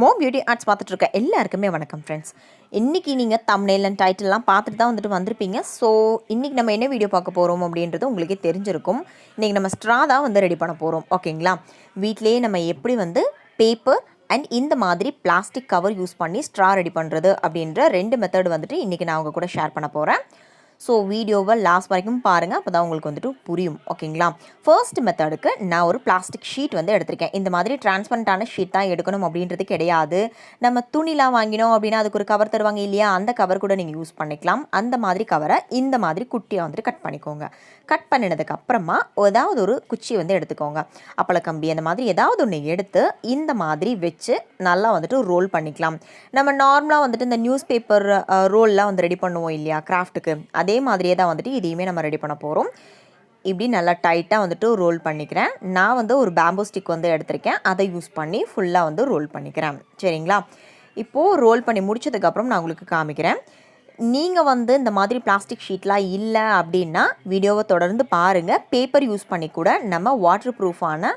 Beauty arts பார்த்துட்டு இருக்க எல்லாருக்குமே வணக்கம் ஃப்ரெண்ட்ஸ். இன்றைக்கி நீங்கள் தம்ப்நெயில் அண்ட் டைட்டில்லாம் பார்த்துட்டு தான் வந்திருப்பீங்க. ஸோ இன்றைக்கி நம்ம என்ன வீடியோ பார்க்க போகிறோம் அப்படின்றது உங்களுக்கே தெரிஞ்சிருக்கும். இன்றைக்கி நம்ம ஸ்ட்ரா தான் ரெடி பண்ண போகிறோம். ஓகேங்களா, வீட்டிலேயே நம்ம எப்படி பேப்பர் அண்ட் இந்த மாதிரி பிளாஸ்டிக் கவர் யூஸ் பண்ணி ஸ்ட்ரா ரெடி பண்ணுறது அப்படின்ற 2 மெத்தட் இன்றைக்கி நான் உங்கள் கூட ஷேர் பண்ண போகிறேன். ஸோ வீடியோவை லாஸ்ட் வரைக்கும் பாருங்கள், அப்போ தான் உங்களுக்கு புரியும். ஓகேங்களா, ஃபர்ஸ்ட் மெத்தடுக்கு நான் ஒரு பிளாஸ்டிக் ஷீட் எடுத்திருக்கேன். இந்த மாதிரி டிரான்ஸ்பரண்டான ஷீட் தான் எடுக்கணும் அப்படின்றது கிடையாது. நம்ம துணிலாம் வாங்கினோம் அப்படின்னா அதுக்கு ஒரு கவர் தருவாங்க இல்லையா, அந்த கவர் கூட நீங்கள் யூஸ் பண்ணிக்கலாம். அந்த மாதிரி கவரை இந்த மாதிரி குட்டியாக கட் பண்ணிக்கோங்க. கட் பண்ணினதுக்கு அப்புறமா ஏதாவது ஒரு குச்சி எடுத்துக்கோங்க. அப்பளக்கம்பி அந்த மாதிரி ஏதாவது ஒன்று எடுத்து இந்த மாதிரி வச்சு நல்லா ரோல் பண்ணிக்கலாம். நம்ம நார்மலாக இந்த நியூஸ் பேப்பர் ரோல்லாம் ரெடி பண்ணுவோம் இல்லையா கிராஃப்ட்டுக்கு, அதே மாதிரியே தான் இதையுமே நம்ம ரெடி பண்ண போகிறோம். இப்படி நல்லா டைட்டாக ரோல் பண்ணிக்கிறேன். நான் ஒரு பேம்போ ஸ்டிக் எடுத்திருக்கேன், அதை யூஸ் பண்ணி ஃபுல்லாக ரோல் பண்ணிக்கிறேன். சரிங்களா, இப்போது ரோல் பண்ணி முடிச்சதுக்கப்புறம் நான் உங்களுக்கு காமிக்கிறேன். நீங்கள் இந்த மாதிரி பிளாஸ்டிக் ஷீட்லாம் இல்லை அப்படின்னா வீடியோவை தொடர்ந்து பாருங்கள். பேப்பர் யூஸ் பண்ணி கூட நம்ம வாட்டர் ப்ரூஃபான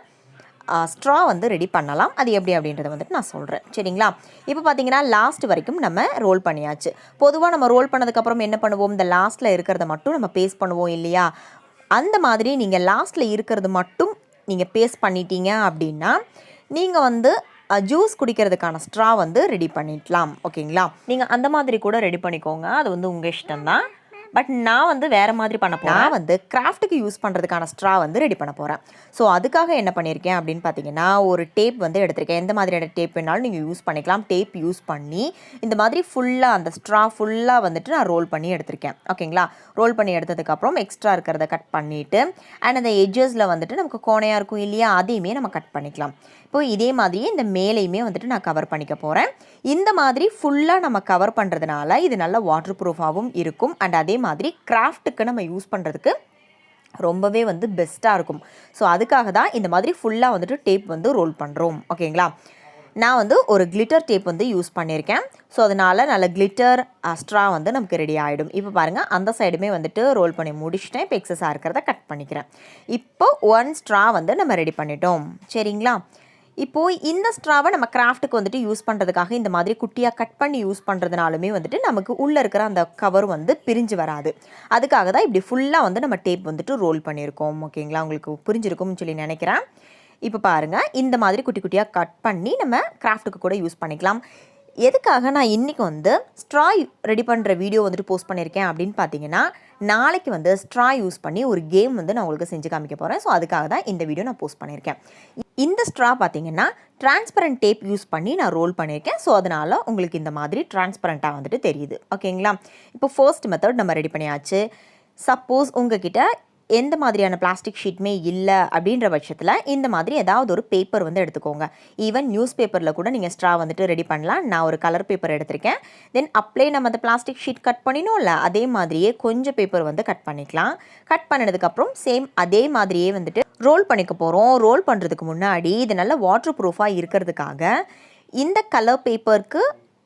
ஸ்ட்ரா ரெடி பண்ணலாம். அது எப்படி அப்படின்றத நான் சொல்கிறேன். சரிங்களா, இப்போ பார்த்தீங்கன்னா லாஸ்ட் வரைக்கும் நம்ம ரோல் பண்ணியாச்சு. பொதுவாக நம்ம ரோல் பண்ணதுக்கப்புறம் என்ன பண்ணுவோம், இந்த லாஸ்ட்டில் இருக்கிறத மட்டும் நம்ம பேஸ்ட் பண்ணுவோம் இல்லையா, அந்த மாதிரி நீங்கள் லாஸ்ட்டில் இருக்கிறது மட்டும் நீங்கள் பேஸ்ட் பண்ணிட்டீங்க அப்படின்னா நீங்கள் ஜூஸ் குடிக்கிறதுக்கான ஸ்ட்ரா ரெடி பண்ணிக்கலாம். ஓகேங்களா, நீங்கள் அந்த மாதிரி கூட ரெடி பண்ணிக்கோங்க, அது உங்கள் இஷ்டம்தான். பட் நான் வேறு மாதிரி பண்ண போகிறேன். நான் கிராஃப்ட்டுக்கு யூஸ் பண்ணுறதுக்கான ஸ்ட்ரா ரெடி பண்ண போகிறேன். ஸோ அதுக்காக என்ன பண்ணியிருக்கேன் அப்படின்னு பார்த்தீங்கன்னா, ஒரு டேப் எடுத்திருக்கேன். எந்த மாதிரியான டேப் வேணாலும் நீங்கள் யூஸ் பண்ணிக்கலாம். டேப் யூஸ் பண்ணி இந்த மாதிரி ஃபுல்லாக அந்த ஸ்ட்ரா ஃபுல்லாக நான் ரோல் பண்ணி எடுத்திருக்கேன். ஓகேங்களா, ரோல் பண்ணி எடுத்ததுக்கப்புறம் எக்ஸ்ட்ரா இருக்கிறத கட் பண்ணிவிட்டு அண்ட் அந்த எட்ஜஸில் நமக்கு கோணையாக இருக்கும் இல்லையா, அதையுமே நம்ம கட் பண்ணிக்கலாம். இப்போது இதே மாதிரியே இந்த மேலையுமே நான் கவர் பண்ணிக்க போகிறேன். இந்த மாதிரி ஃபுல்லாக நம்ம கவர் பண்ணுறதுனால இது நல்ல வாட்டர் ப்ரூஃபாகவும் இருக்கும். அண்ட் அதே மாதிரி கிராஃப்ட்டுக்கு நம்ம யூஸ் பண்ணுறதுக்கு ரொம்பவே பெஸ்ட்டாக இருக்கும். ஸோ அதுக்காக தான் இந்த மாதிரி ஃபுல்லாக டேப் ரோல் பண்ணுறோம். ஓகேங்களா, நான் ஒரு கிளிட்டர் டேப் யூஸ் பண்ணியிருக்கேன். ஸோ அதனால் நல்ல கிளிட்டர் ஸ்ட்ரா நமக்கு ரெடி ஆகிடும். இப்போ பாருங்கள், அந்த சைடுமே ரோல் பண்ணி முடிச்சுட்டேன். இப்போ எக்ஸஸாக இருக்கிறத கட் பண்ணிக்கிறேன். இப்போ 1 ஸ்ட்ரா நம்ம ரெடி பண்ணிட்டோம். சரிங்களா, இப்போது இந்த ஸ்ட்ராவை நம்ம கிராஃப்ட்டுக்கு யூஸ் பண்ணுறதுக்காக இந்த மாதிரி குட்டியாக கட் பண்ணி யூஸ் பண்ணுறதுனாலுமே நமக்கு உள்ளே இருக்கிற அந்த கவர் பிரிஞ்சு வராது. அதுக்காக தான் இப்படி ஃபுல்லாக நம்ம டேப் ரோல் பண்ணியிருக்கோம். ஓகேங்களா, உங்களுக்கு புரிஞ்சிருக்கும்னு சொல்லி நினைக்கிறேன். இப்போ பாருங்கள், இந்த மாதிரி குட்டி குட்டியாக கட் பண்ணி நம்ம கிராஃப்ட்டுக்கு கூட யூஸ் பண்ணிக்கலாம். எதுக்காக நான் இன்றைக்கி ஸ்ட்ரா ரெடி பண்ணுற வீடியோ போஸ்ட் பண்ணியிருக்கேன் அப்படின்னு பார்த்தீங்கன்னா, நாளைக்கு ஸ்ட்ரா யூஸ் பண்ணி ஒரு கேம் நான் உங்களுக்கு செஞ்சு காமிக்க போகிறேன். ஸோ அதுக்காக தான் இந்த வீடியோ நான் போஸ்ட் பண்ணியிருக்கேன். இந்த ஸ்ட்ரா பார்த்தீங்கன்னா டிரான்ஸ்பரண்ட் டேப் யூஸ் பண்ணி நான் ரோல் பண்ணியிருக்கேன். ஸோ அதனால் உங்களுக்கு இந்த மாதிரி டிரான்ஸ்பரண்ட்டாக தெரியுது. ஓகேங்களா, இப்போ ஃபர்ஸ்ட் மெத்தட் நம்ம ரெடி பண்ணியாச்சு. சப்போஸ் உங்ககிட்ட எந்த மாதிரியான பிளாஸ்டிக் ஷீட்டுமே இல்லை அப்படின்ற பட்சத்தில் இந்த மாதிரி ஏதாவது ஒரு பேப்பர் எடுத்துக்கோங்க. ஈவன் நியூஸ் பேப்பரில் கூட நீங்கள் ஸ்ட்ரா ரெடி பண்ணலாம். நான் ஒரு கலர் பேப்பர் எடுத்திருக்கேன். தென் அப்படியே நம்ம அந்த பிளாஸ்டிக் ஷீட் கட் பண்ணினோம்ல, அதே மாதிரியே கொஞ்சம் பேப்பர் கட் பண்ணிக்கலாம். கட் பண்ணினதுக்கப்புறம் சேம் அதே மாதிரியே ரோல் பண்ணிக்க போகிறோம். ரோல் பண்ணுறதுக்கு முன்னாடி இது நல்ல வாட்டர் ப்ரூஃபாக இருக்கிறதுக்காக இந்த கலர் பேப்பருக்கு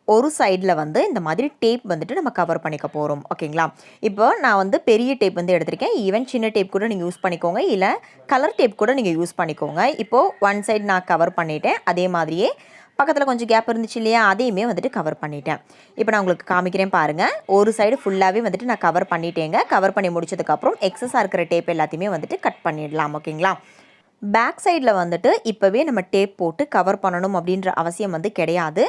ஒரு சைடில் இந்த மாதிரி டேப் நம்ம கவர் பண்ணிக்க போகிறோம். ஓகேங்களா, இப்போ நான் பெரிய டேப் எடுத்திருக்கேன். ஈவன் சின்ன டேப் கூட நீங்கள் யூஸ் பண்ணிக்கோங்க, இல்லை கலர் டேப் கூட நீங்கள் யூஸ் பண்ணிக்கோங்க. இப்போது 1 சைடு நான் கவர் பண்ணிட்டேன். அதே மாதிரியே பக்கத்தில் கொஞ்சம் கேப் இருந்துச்சு இல்லையா, அதையுமே கவர் பண்ணிட்டேன். இப்போ நான் உங்களுக்கு காமிக்கிறேன் பாருங்கள். ஒரு சைடு ஃபுல்லாகவே நான் கவர் பண்ணிட்டேங்க. கவர் பண்ணி முடிச்சதுக்கப்புறம் எக்ஸஸாக இருக்கிற டேப் எல்லாத்தையுமே கட் பண்ணிடலாம். ஓகேங்களா, பேக் சைடில் இப்போவே நம்ம டேப் போட்டு கவர் பண்ணணும் அப்படின்ற அவசியம் கிடையாது.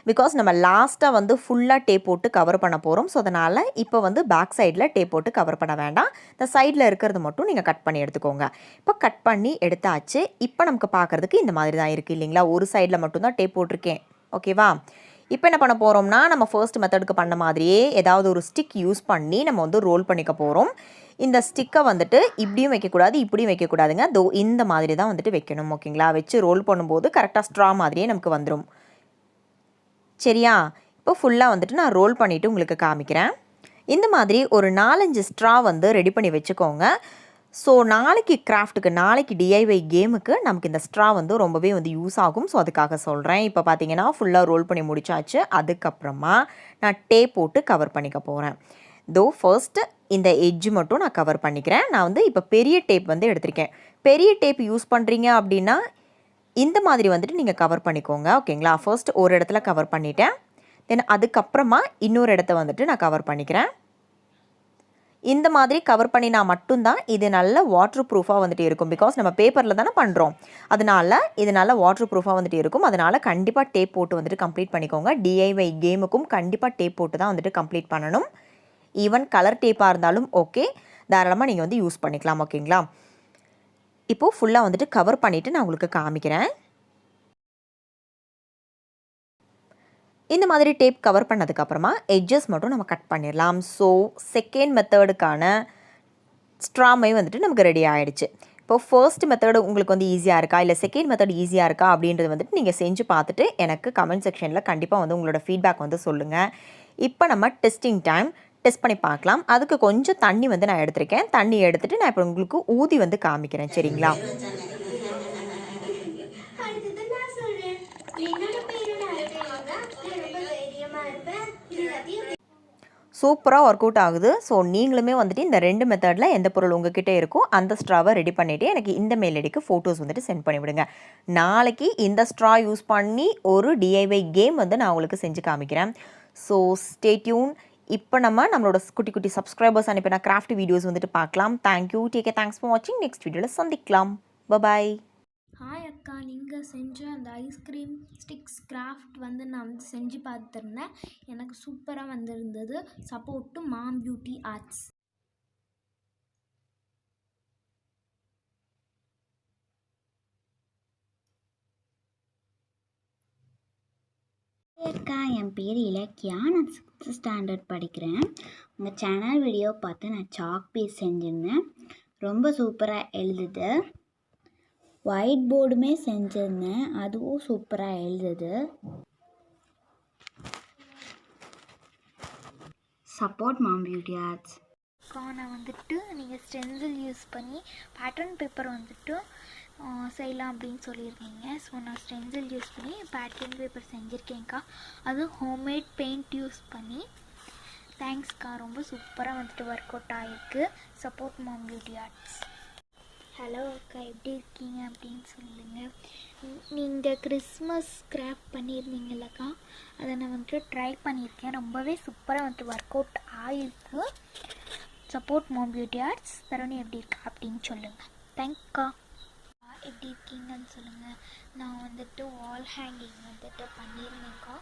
பிகாஸ் நம்ம லாஸ்ட்டாக ஃபுல்லாக டேப் போட்டு கவர் பண்ண போகிறோம். ஸோ அதனால் இப்போ பேக் சைடில் டேப் போட்டு கவர் பண்ண வேண்டாம். இந்த சைடில் இருக்கிறது மட்டும் நீங்கள் கட் பண்ணி எடுத்துக்கோங்க. இப்போ கட் பண்ணி எடுத்தாச்சு. இப்போ நமக்கு பார்க்குறதுக்கு இந்த மாதிரி தான் இருக்குது இல்லைங்களா, ஒரு சைடில் மட்டும்தான் டேப் போட்டிருக்கேன். ஓகேவா, இப்போ என்ன பண்ண போகிறோம்னா, நம்ம ஃபர்ஸ்ட் மெத்தடுக்கு பண்ண மாதிரியே ஏதாவது ஒரு ஸ்டிக் யூஸ் பண்ணி நம்ம ரோல் பண்ணிக்க போகிறோம். இந்த ஸ்டிக்கை இப்படியும் வைக்கக்கூடாது, இப்படியும் வைக்கக்கூடாதுங்க. இந்த மாதிரி தான் வைக்கணும். ஓகேங்களா, வச்சு ரோல் பண்ணும்போது கரெக்டாக ஸ்ட்ரா மாதிரியே நமக்கு வந்துடும். சரியா, இப்போ ஃபுல்லாக நான் ரோல் பண்ணிவிட்டு உங்களுக்கு காமிக்கிறேன். இந்த மாதிரி ஒரு 4-5 ஸ்ட்ரா ரெடி பண்ணி வச்சுக்கோங்க. ஸோ நாளைக்கு கிராஃப்ட்டுக்கு, நாளைக்கு டிஐஒய் கேமுக்கு நமக்கு இந்த ஸ்ட்ரா ரொம்பவே யூஸ் ஆகும். ஸோ அதுக்காக சொல்கிறேன். இப்போ பார்த்தீங்கன்னா ஃபுல்லாக ரோல் பண்ணி முடிச்சாச்சு. அதுக்கப்புறமா நான் டேப் போட்டு கவர் பண்ணிக்க போகிறேன். ஃபர்ஸ்ட்டு இந்த எட்ஜ் மட்டும் நான் கவர் பண்ணிக்கிறேன். நான் இப்போ பெரிய டேப் எடுத்திருக்கேன். பெரிய டேப் யூஸ் பண்ணுறீங்க அப்படின்னா இந்த மாதிரி வந்துட்டு நீங்கள் கவர் பண்ணிக்கோங்க. ஓகேங்களா? ஃபர்ஸ்ட் ஒரு இடத்துல கவர் பண்ணிட்டேன். தென் அதுக்கப்புறமா இன்னொரு இடத்த வந்துட்டு நான் கவர் பண்ணிக்கிறேன். இந்த மாதிரி கவர் பண்ணினா மட்டும்தான் இது நல்ல வாட்டர் ப்ரூஃபாக வந்துட்டு இருக்கும். பிகாஸ் நம்ம பேப்பரில் தானே பண்ணுறோம். அதனால் இது நல்ல வாட்டர் ப்ரூஃபாக வந்துட்டு இருக்கும். அதனால் கண்டிப்பாக டேப் போட்டு வந்துட்டு கம்ப்ளீட் பண்ணிக்கோங்க. டிஐஒய் கேமுக்கும் கண்டிப்பாக டேப் போட்டு தான் வந்துட்டு கம்ப்ளீட் பண்ணணும். ஈவன் கலர் டேப்பாக இருந்தாலும் ஓகே, தாராளமாக நீங்கள் வந்து யூஸ் பண்ணிக்கலாம். ஓகேங்களா? இப்போது ஃபுல்லாக வந்துட்டு கவர் பண்ணிவிட்டு நான் உங்களுக்கு காமிக்கிறேன். இந்த மாதிரி டேப் கவர் பண்ணதுக்கப்புறமா எட்ஜஸ் மட்டும் நம்ம கட் பண்ணிடலாம். ஸோ செகண்ட் மெத்தடுக்கான ஸ்ட்ராமை வந்துட்டு நமக்கு ரெடி ஆகிடுச்சு. இப்போது ஃபர்ஸ்ட் மெத்தடு உங்களுக்கு வந்து ஈஸியாக இருக்கா, இல்லை செகண்ட் மெத்தட் ஈஸியாக இருக்கா அப்படின்றது வந்துட்டு நீங்கள் செஞ்சு பார்த்துட்டு எனக்கு கமெண்ட் செக்ஷனில் கண்டிப்பாக வந்து உங்களோட ஃபீட்பேக் வந்து சொல்லுங்கள். இப்போ நம்ம டெஸ்டிங் டைம் டெஸ்ட் பண்ணி பார்க்கலாம். அதுக்கு கொஞ்சம் தண்ணி வந்து நான் எடுத்திருக்கேன். தண்ணி எடுத்துகிட்டு நான் இப்போ உங்களுக்கு ஊதி வந்து காமிக்கிறேன். சரிங்களா? சூப்பராக ஒர்க் அவுட் ஆகுது. ஸோ நீங்களுமே வந்துட்டு இந்த 2 மெத்தடில் எந்த பொருள் உங்ககிட்ட இருக்கோ அந்த ஸ்ட்ராவை ரெடி பண்ணிவிட்டு எனக்கு இந்த மெயில் ஐடிக்கு ஃபோட்டோஸ் வந்துட்டு சென்ட் பண்ணிவிடுங்க. நாளைக்கு இந்த ஸ்ட்ரா யூஸ் பண்ணி ஒரு டிஐஒய் கேம் வந்து நான் உங்களுக்கு செஞ்சு காமிக்கிறேன். So stay tune. இப்போ நம்மளோட குட்டி குட்டி சப்ஸ்கிரைபர்ஸ் அனுப்பின கிராஃப்ட் வீடியோஸ் வந்துட்டு பார்க்கலாம். Thank you, take care, thanks for வாட்சிங். நெக்ஸ்ட் வீடியோவில் சந்திக்கலாம். பாய். ஹாய் அக்கா, நீங்கள் செஞ்ச அந்த ஐஸ்கிரீம் ஸ்டிக்ஸ் கிராஃப்ட் வந்து நான் வந்து செஞ்சு பார்த்துருந்தேன். எனக்கு சூப்பராக வந்திருந்தது. Support to mom beauty arts. அக்கா, என் பேர் இலக்கியா. நான் 6th ஸ்டாண்டர்ட் படிக்கிறேன். உங்கள் சேனல் வீடியோ பார்த்து நான் சாக் பீஸ் செஞ்சுருந்தேன். ரொம்ப சூப்பராக எழுதுது. ஒயிட் போர்டுமே செஞ்சுருந்தேன், அதுவும் சூப்பராக எழுதுது. Support mom beauty arts. நான் வந்துட்டு நீங்கள் ஸ்டென்சில் யூஸ் பண்ணி பேட்டர்ன் பேப்பர் வந்துட்டு செய்யலாம் அப்படின்னு சொல்லியிருக்கீங்க. ஸோ நான் ஸ்டென்சில் யூஸ் பண்ணி பேட்டர்ன் பேப்பர் செஞ்சுருக்கேன்க்கா. அதுவும் ஹோம்மேட் பெயிண்ட் யூஸ் பண்ணி. தேங்க்ஸ்க்கா, ரொம்ப சூப்பராக வந்துட்டு ஒர்க் அவுட் ஆகிருக்கு. Support mom beauty arts. Hello அக்கா, எப்படி இருக்கீங்க அப்படின்னு சொல்லுங்கள். நீங்கள் கிறிஸ்மஸ் கிராஃப்ட் பண்ணியிருந்தீங்களக்கா, அதை நான் வந்துட்டு ட்ரை பண்ணியிருக்கேன். ரொம்பவே சூப்பராக வந்துட்டு ஒர்க் அவுட் ஆகிருக்கு. Support mom beauty arts. தருணி எப்படி இருக்கா அப்படின்னு சொல்லுங்கள். தேங்க்ஸ்க்கா. எப்படி இருக்கீங்கன்னு சொல்லுங்கள். நான் வந்துட்டு வால் ஹேங்கிங் வந்துட்டு பண்ணியிருந்தேன்க்கா.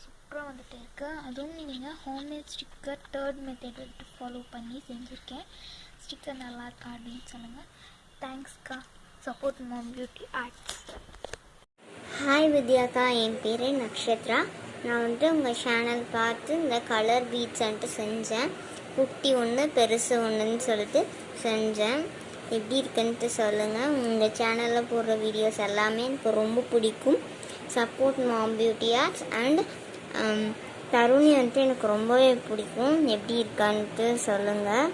சூப்பராக வந்துட்டு இருக்குது. அதுவும் நீங்கள் ஹோம்மேட் ஸ்டிக்கர் 3rd மெத்தட் வந்துட்டு ஃபாலோ பண்ணி செஞ்சுருக்கேன். ஸ்டிக்கர் நல்லா இருக்கா அப்படின்னு சொல்லுங்கள். தேங்க்ஸ்க்கா. Support mom beauty arts. Hi வித்யாக்கா, என் பேர் நக்ஷத்ரா. நான் வந்துட்டு உங்கள் சேனல் பார்த்து இந்த கலர் பீட்ஸ் வந்துட்டு செஞ்சேன். குட்டி ஒன்று பெருசு ஒன்றுன்னு சொல்லிட்டு செஞ்சேன். எப்படி இருக்குன்ட்டு சொல்லுங்கள். உங்கள் சேனலில் போடுற வீடியோஸ் எல்லாமே எனக்கு ரொம்ப பிடிக்கும். Support mom beauty arts. And Taruni வந்துட்டு எனக்கு ரொம்பவே பிடிக்கும். எப்படி இருக்கான்ட்டு சொல்லுங்கள்.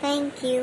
தேங்க்யூ.